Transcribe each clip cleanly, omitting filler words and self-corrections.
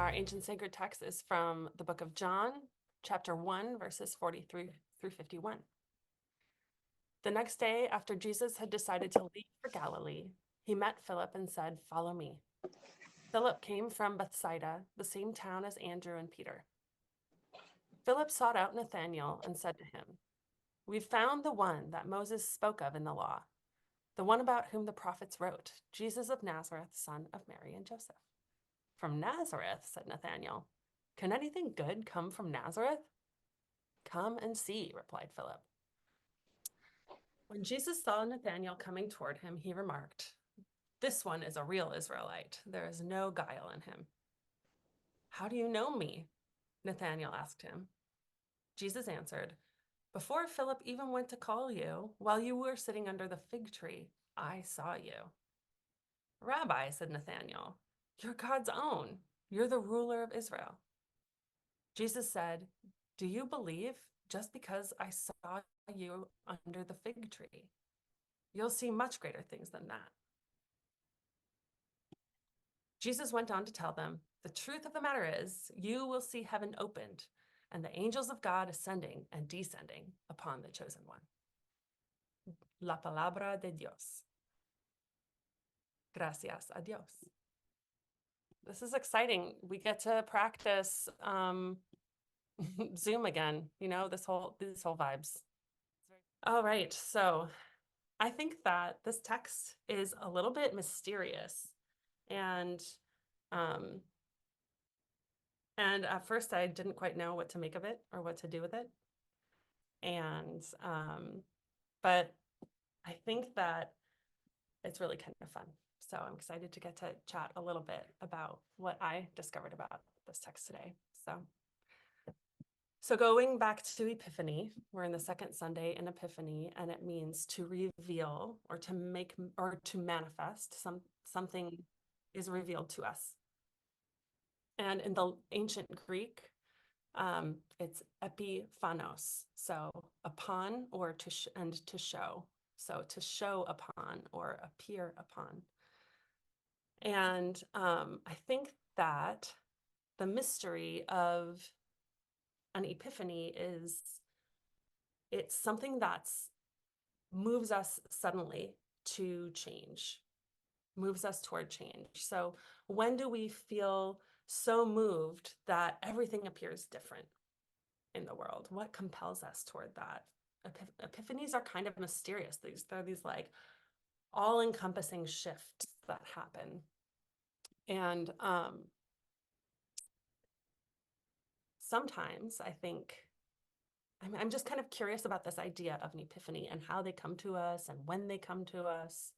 Our ancient sacred text is from the book of John, chapter 1, verses 43 through 51. The next day, after Jesus had decided to leave for Galilee, he met Philip and said, "Follow me." Philip came from Bethsaida, the same town as Andrew and Peter. Philip sought out Nathanael and said to him, "We've found the one that Moses spoke of in the law, the one about whom the prophets wrote, Jesus of Nazareth, son of Mary and Joseph." "From Nazareth," said Nathanael. "Can anything good come from Nazareth?" "Come and see," replied Philip. When Jesus saw Nathanael coming toward him, he remarked, "This one is a real Israelite. There is no guile in him." "How do you know me?" Nathanael asked him. Jesus answered, "Before Philip even went to call you, while you were sitting under the fig tree, I saw you." "Rabbi," said Nathanael, "you're God's own. You're the ruler of Israel." Jesus said, "Do you believe just because I saw you under the fig tree? You'll see much greater things than that." Jesus went on to tell them, "The truth of the matter is, you will see heaven opened and the angels of God ascending and descending upon the chosen one." La palabra de Dios. Gracias a Dios. This is exciting. We get to practice Zoom again, this whole vibes. All right, so I think that this text is a little bit mysterious, and at first I didn't quite know what to make of it or what to do with it. And but I think that it's really kind of fun. So I'm excited to get to chat a little bit about what I discovered about this text today. So going back to Epiphany, we're in the second Sunday in Epiphany, and it means to reveal or to make or to manifest. Something is revealed to us. And in the ancient Greek, it's epiphanos, so upon or to show. So to show upon or appear upon. And I think that the mystery of an epiphany is it's something that moves us suddenly to change, moves us toward change. So when do we feel so moved that everything appears different in the world? What compels us toward that? Epiphanies are kind of mysterious. They're these like all-encompassing shifts that happen. And sometimes I think I'm just kind of curious about this idea of an epiphany and how they come to us and when they come to us.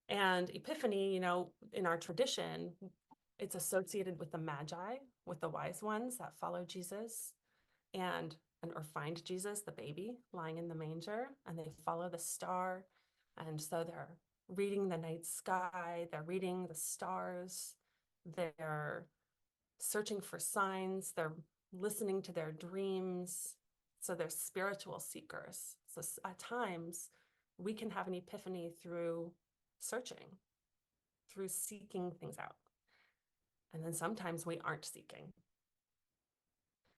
And epiphany, in our tradition, it's associated with the Magi, with the wise ones that follow Jesus or find Jesus, the baby, lying in the manger, and they follow the star. And so they're reading the night sky, they're reading the stars, they're searching for signs, they're listening to their dreams. So they're spiritual seekers. So at times we can have an epiphany through searching, through seeking things out. And then sometimes we aren't seeking.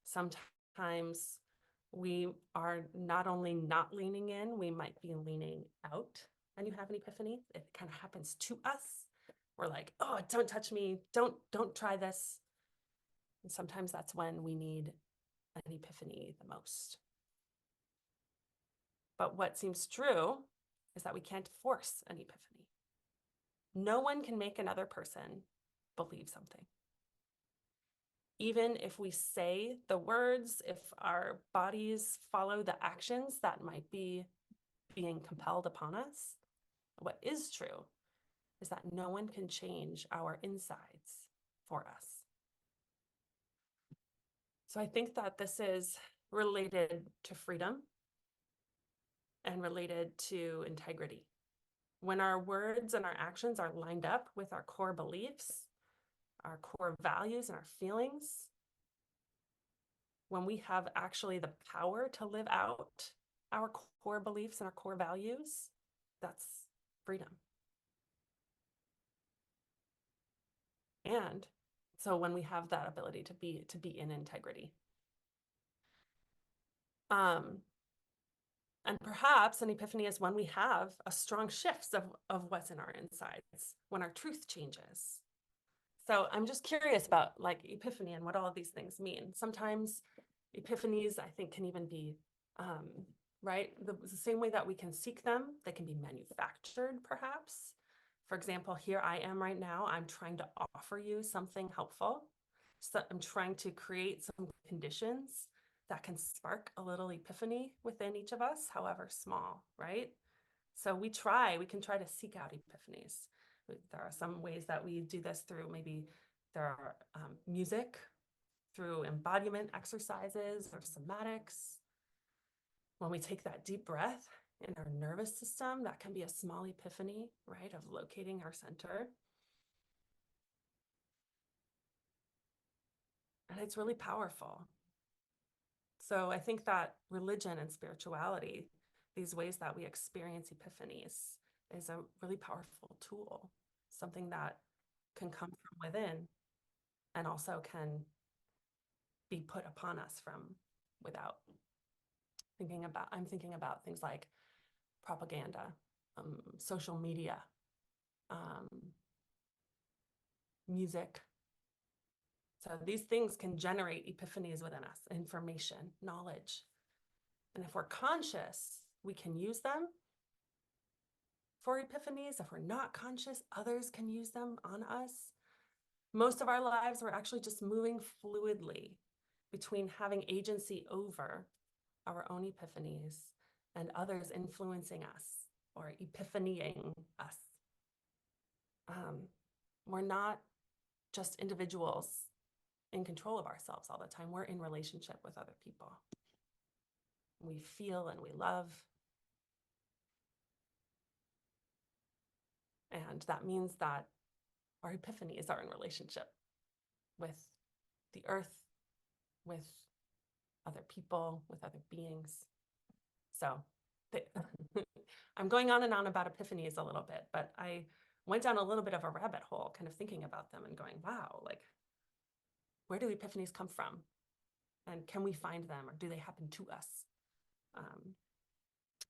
Sometimes we are not only not leaning in, we might be leaning out, and you have an epiphany. It kind of happens to us. We're like, "Oh, don't touch me. Don't try this." And sometimes that's when we need an epiphany the most. But what seems true is that we can't force an epiphany. No one can make another person believe something. Even if we say the words, if our bodies follow the actions that might be being compelled upon us, what is true is that no one can change our insides for us. So I think that this is related to freedom and related to integrity. When our words and our actions are lined up with our core beliefs, our core values and our feelings, when we have actually the power to live out our core beliefs and our core values, that's freedom. And So when we have that ability to be in integrity. And perhaps an epiphany is when we have a strong shift of what's in our insides, when our truth changes. So I'm just curious about like epiphany and what all of these things mean. Sometimes epiphanies, I think, can even be, right? The same way that we can seek them, they can be manufactured, perhaps. For example, here I am right now, I'm trying to offer you something helpful. So I'm trying to create some conditions that can spark a little epiphany within each of us, however small, right? So we can try to seek out epiphanies. There are some ways that we do this through maybe there are music, through embodiment exercises or somatics. When we take that deep breath in our nervous system, that can be a small epiphany, right, of locating our center. And it's really powerful. So I think that religion and spirituality, these ways that we experience epiphanies, is a really powerful tool, something that can come from within and also can be put upon us from without. I'm thinking about things like propaganda, social media, music. So these things can generate epiphanies within us, information, knowledge. And if we're conscious, we can use them for epiphanies. If we're not conscious, others can use them on us. Most of our lives, we're actually just moving fluidly between having agency over our own epiphanies and others influencing us or epiphanying us. We're not just individuals in control of ourselves all the time. We're in relationship with other people. We feel and we love. And that means that our epiphanies are in relationship with the earth, with other people, with other beings. So I'm going on and on about epiphanies a little bit, but I went down a little bit of a rabbit hole kind of thinking about them and going, wow, like, where do epiphanies come from? And can we find them or do they happen to us?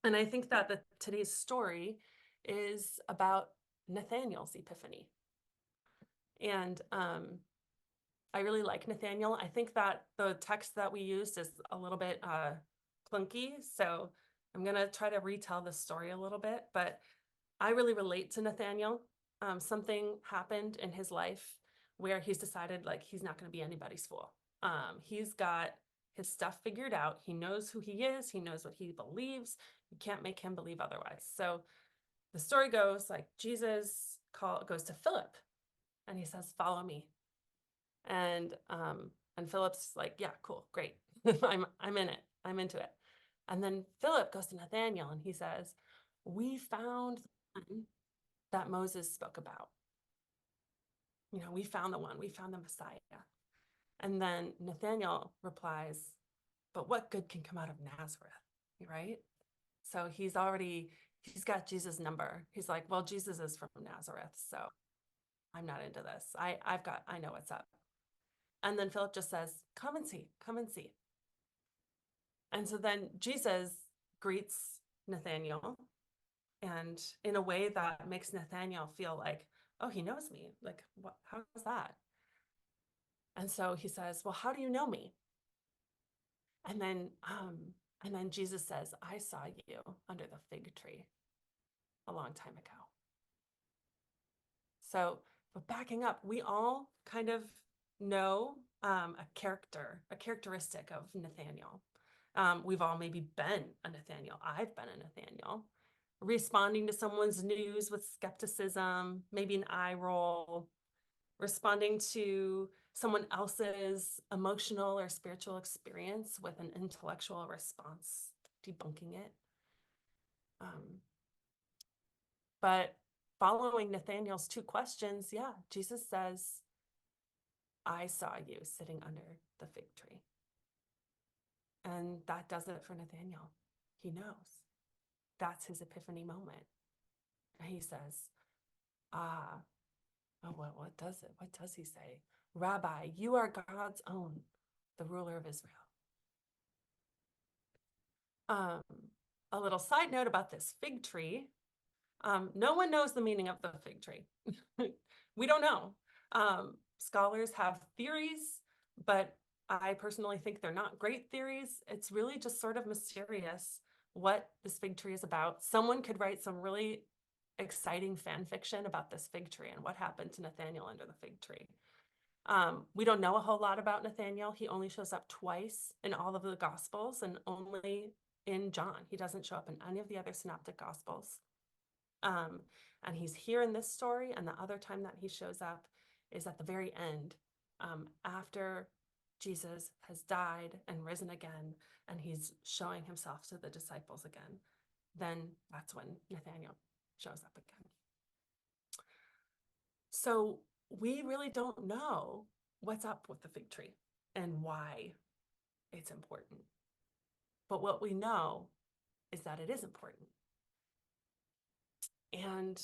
And I think that today's story is about Nathaniel's epiphany. And I really like Nathaniel. I think that the text that we used is a little bit clunky. So I'm going to try to retell the story a little bit, but I really relate to Nathaniel. Something happened in his life where he's decided like he's not going to be anybody's fool. He's got his stuff figured out. He knows who he is. He knows what he believes. You can't make him believe otherwise. So the story goes like Jesus goes to Philip and he says, follow me. And Philip's like, yeah, cool, great. I'm in it. I'm into it. And then Philip goes to Nathaniel and he says, we found the one that Moses spoke about. You know, we found the one, we found the Messiah. And then Nathaniel replies, but what good can come out of Nazareth, right? So he's got Jesus' number. He's like, well, Jesus is from Nazareth, so I'm not into this. I know what's up. And then Philip just says, come and see, come and see. And so then Jesus greets Nathaniel, and in a way that makes Nathaniel feel like, oh, he knows me. Like, what, how is that? And so he says, well, how do you know me? And then Jesus says, I saw you under the fig tree a long time ago. So, but backing up, we all kind of know a characteristic of Nathaniel. We've all maybe been a Nathaniel. I've been a Nathaniel. Responding to someone's news with skepticism, maybe an eye roll, responding to someone else's emotional or spiritual experience with an intellectual response, debunking it. But following Nathaniel's two questions, yeah, Jesus says, I saw you sitting under the fig tree. And that does it for Nathaniel. He knows. That's his epiphany moment. And he says, oh, well, what does he say? Rabbi, you are God's own, the ruler of Israel. A little side note about this fig tree. No one knows the meaning of the fig tree. We don't know. Scholars have theories, but I personally think they're not great theories. It's really just sort of mysterious what this fig tree is about. Someone could write some really exciting fan fiction about this fig tree and what happened to Nathaniel under the fig tree. We don't know a whole lot about Nathaniel. He only shows up twice in all of the Gospels and only in John. He doesn't show up in any of the other synoptic Gospels. And he's here in this story, and the other time that he shows up is at the very end, after Jesus has died and risen again, and he's showing himself to the disciples again. Then that's when Nathaniel shows up again. So we really don't know what's up with the fig tree and why it's important. But what we know is that it is important. And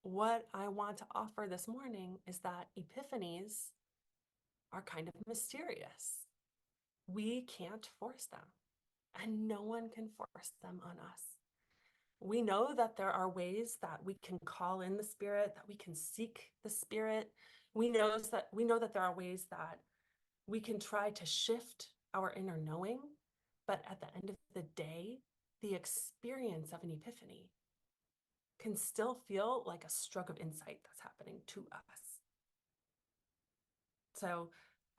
what I want to offer this morning is that epiphanies are kind of mysterious. We can't force them, and no one can force them on us. We know that there are ways that we can call in the Spirit, that we can seek the Spirit. We know that there are ways that we can try to shift our inner knowing, but at the end of the day, the experience of an epiphany can still feel like a stroke of insight that's happening to us. So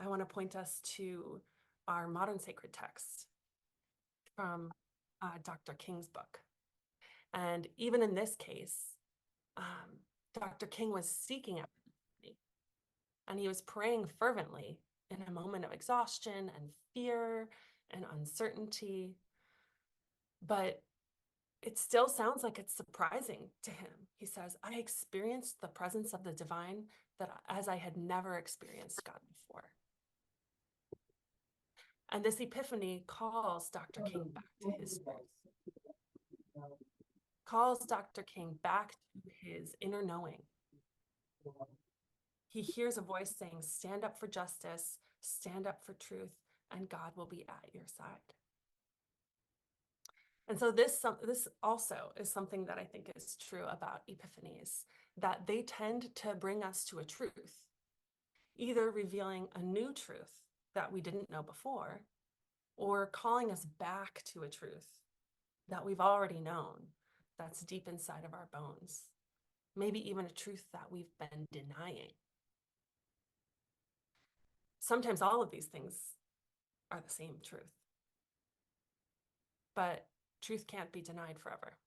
I want to point us to our modern sacred text from Dr. King's book. And even in this case, Dr. King was seeking epiphany, and he was praying fervently in a moment of exhaustion and fear and uncertainty. But it still sounds like it's surprising to him. He says, I experienced the presence of the divine as I had never experienced God before. And this epiphany calls Dr. King back to his roots, calls Dr. King back to his inner knowing. He hears a voice saying, stand up for justice, stand up for truth, and God will be at your side. And so this also is something that I think is true about epiphanies, that they tend to bring us to a truth, either revealing a new truth that we didn't know before, or calling us back to a truth that we've already known, that's deep inside of our bones, maybe even a truth that we've been denying. Sometimes all of these things are the same truth, but truth can't be denied forever,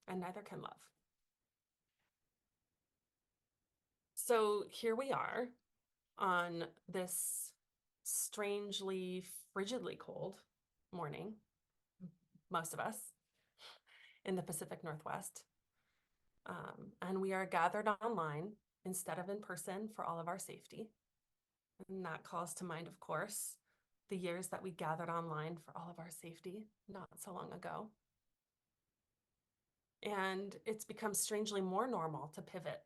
and neither can love. So here we are on this strangely, frigidly cold morning, most of us, in the Pacific Northwest. And we are gathered online instead of in person for all of our safety. And that calls to mind, of course, the years that we gathered online for all of our safety not so long ago. And it's become strangely more normal to pivot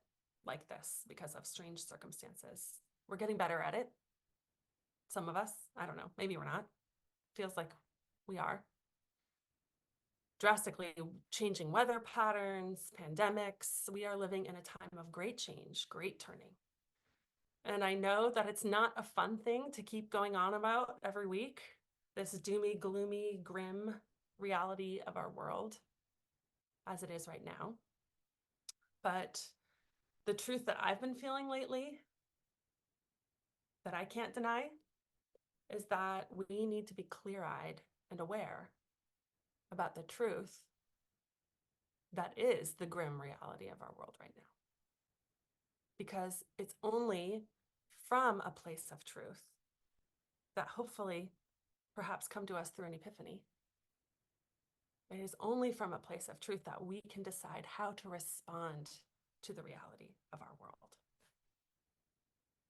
like this because of strange circumstances. We're getting better at it. Some of us, I don't know, maybe we're not. Feels like we are. Drastically changing weather patterns, pandemics. We are living in a time of great change, great turning. And I know that it's not a fun thing to keep going on about every week, this doomy, gloomy, grim reality of our world as it is right now. But the truth that I've been feeling lately, that I can't deny, is that we need to be clear-eyed and aware about the truth that is the grim reality of our world right now. Because it's only from a place of truth that hopefully perhaps come to us through an epiphany. It is only from a place of truth that we can decide how to respond to the reality of our world.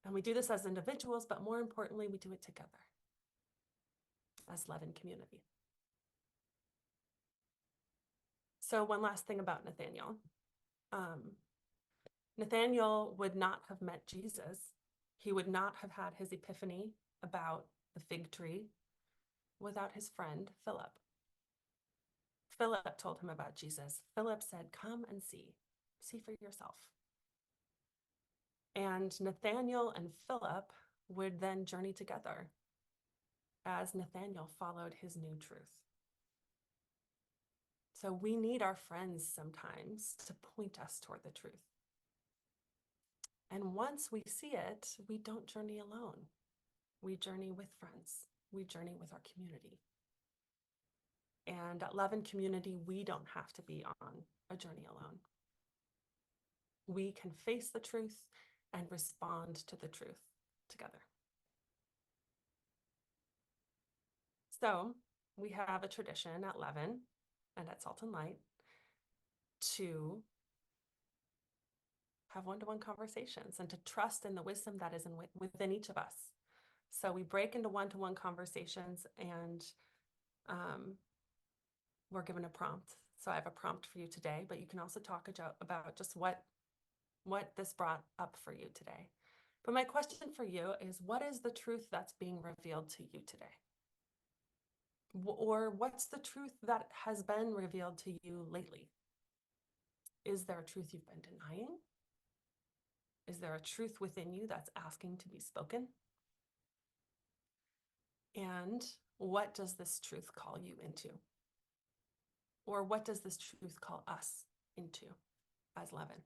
And we do this as individuals, but more importantly, we do it together as love and community. So one last thing about Nathaniel. Nathaniel would not have met Jesus He would not have had his epiphany about the fig tree without his friend Philip. Philip told him about Jesus. Philip said, "Come and see. See for yourself." And Nathanael and Philip would then journey together as Nathanael followed his new truth. So we need our friends sometimes to point us toward the truth. And once we see it, we don't journey alone. We journey with friends. We journey with our community. And at Love and Community, we don't have to be on a journey alone. We can face the truth and respond to the truth together. So we have a tradition at Levin and at Salt and Light to have one-to-one conversations and to trust in the wisdom that is within each of us. So we break into one-to-one conversations, and we're given a prompt. So I have a prompt for you today, but you can also talk about just what this brought up for you today. But my question for you is, what is the truth that's being revealed to you today? Or what's the truth that has been revealed to you lately? Is there a truth you've been denying? Is there a truth within you that's asking to be spoken? And what does this truth call you into? Or what does this truth call us into as Levin?